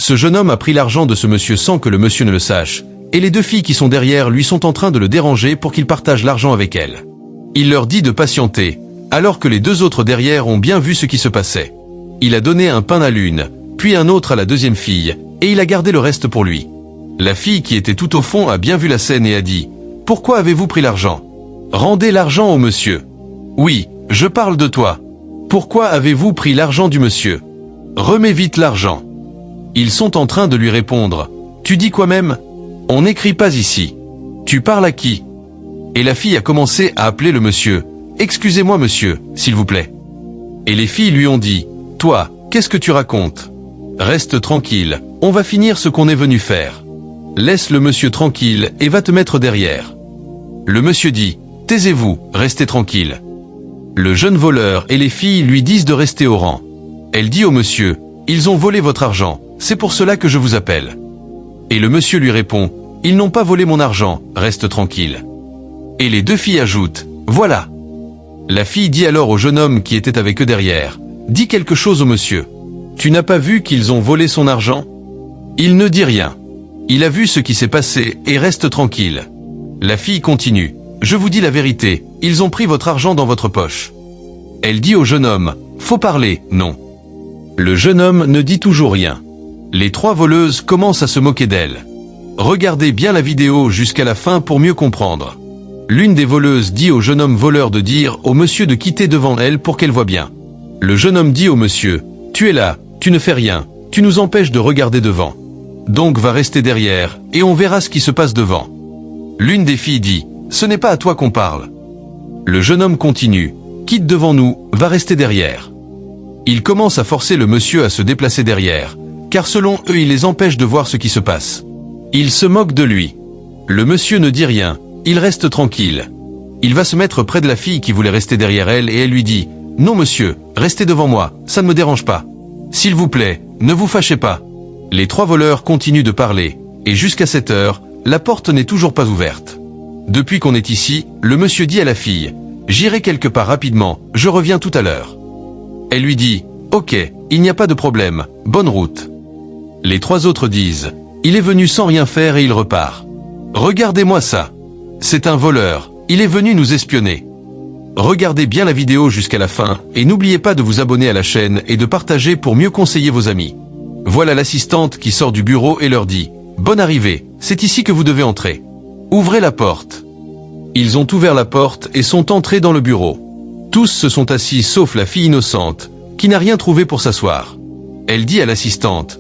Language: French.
Ce jeune homme a pris l'argent de ce monsieur sans que le monsieur ne le sache, et les deux filles qui sont derrière lui sont en train de le déranger pour qu'il partage l'argent avec elles. Il leur dit de patienter, alors que les deux autres derrière ont bien vu ce qui se passait. Il a donné un pain à l'une, puis un autre à la deuxième fille, et il a gardé le reste pour lui. La fille qui était tout au fond a bien vu la scène et a dit « Pourquoi avez-vous pris l'argent? Rendez l'argent au monsieur. »« Oui, je parle de toi. Pourquoi avez-vous pris l'argent du monsieur? Remets vite l'argent. » Ils sont en train de lui répondre « Tu dis quoi même? On n'écrit pas ici. Tu parles à qui? » Et la fille a commencé à appeler le monsieur « Excusez-moi monsieur, s'il vous plaît. » Et les filles lui ont dit « Toi, qu'est-ce que tu racontes? Reste tranquille, on va finir ce qu'on est venu faire. Laisse le monsieur tranquille et va te mettre derrière. » Le monsieur dit « Taisez-vous, restez tranquille. » Le jeune voleur et les filles lui disent de rester au rang. Elle dit au monsieur « Ils ont volé votre argent, c'est pour cela que je vous appelle. » Et le monsieur lui répond « Ils n'ont pas volé mon argent, reste tranquille. » Et les deux filles ajoutent « Voilà. » La fille dit alors au jeune homme qui était avec eux derrière « Dis quelque chose au monsieur. Tu n'as pas vu qu'ils ont volé son argent? » Il ne dit rien. Il a vu ce qui s'est passé et reste tranquille. La fille continue « Je vous dis la vérité, ils ont pris votre argent dans votre poche. » Elle dit au jeune homme « Faut parler, non. » Le jeune homme ne dit toujours rien. Les trois voleuses commencent à se moquer d'elle. Regardez bien la vidéo jusqu'à la fin pour mieux comprendre. L'une des voleuses dit au jeune homme voleur de dire au monsieur de quitter devant elle pour qu'elle voie bien. Le jeune homme dit au monsieur « Tu es là, tu ne fais rien, tu nous empêches de regarder devant. Donc va rester derrière, et on verra ce qui se passe devant. » L'une des filles dit « Ce n'est pas à toi qu'on parle. » Le jeune homme continue « Quitte devant nous, va rester derrière. » Il commence à forcer le monsieur à se déplacer derrière, car selon eux il les empêche de voir ce qui se passe. Il se moque de lui. Le monsieur ne dit rien, il reste tranquille. Il va se mettre près de la fille qui voulait rester derrière elle et elle lui dit « Non monsieur, restez devant moi, ça ne me dérange pas. S'il vous plaît, ne vous fâchez pas. » Les trois voleurs continuent de parler, et jusqu'à cette heure, la porte n'est toujours pas ouverte. Depuis qu'on est ici, le monsieur dit à la fille « J'irai quelque part rapidement, je reviens tout à l'heure. » Elle lui dit « Ok, il n'y a pas de problème, bonne route. » Les trois autres disent « Il est venu sans rien faire et il repart. Regardez-moi ça. C'est un voleur, il est venu nous espionner. » Regardez bien la vidéo jusqu'à la fin et n'oubliez pas de vous abonner à la chaîne et de partager pour mieux conseiller vos amis. Voilà l'assistante qui sort du bureau et leur dit « Bonne arrivée, c'est ici que vous devez entrer. Ouvrez la porte. » Ils ont ouvert la porte et sont entrés dans le bureau. Tous se sont assis sauf la fille innocente, qui n'a rien trouvé pour s'asseoir. Elle dit à l'assistante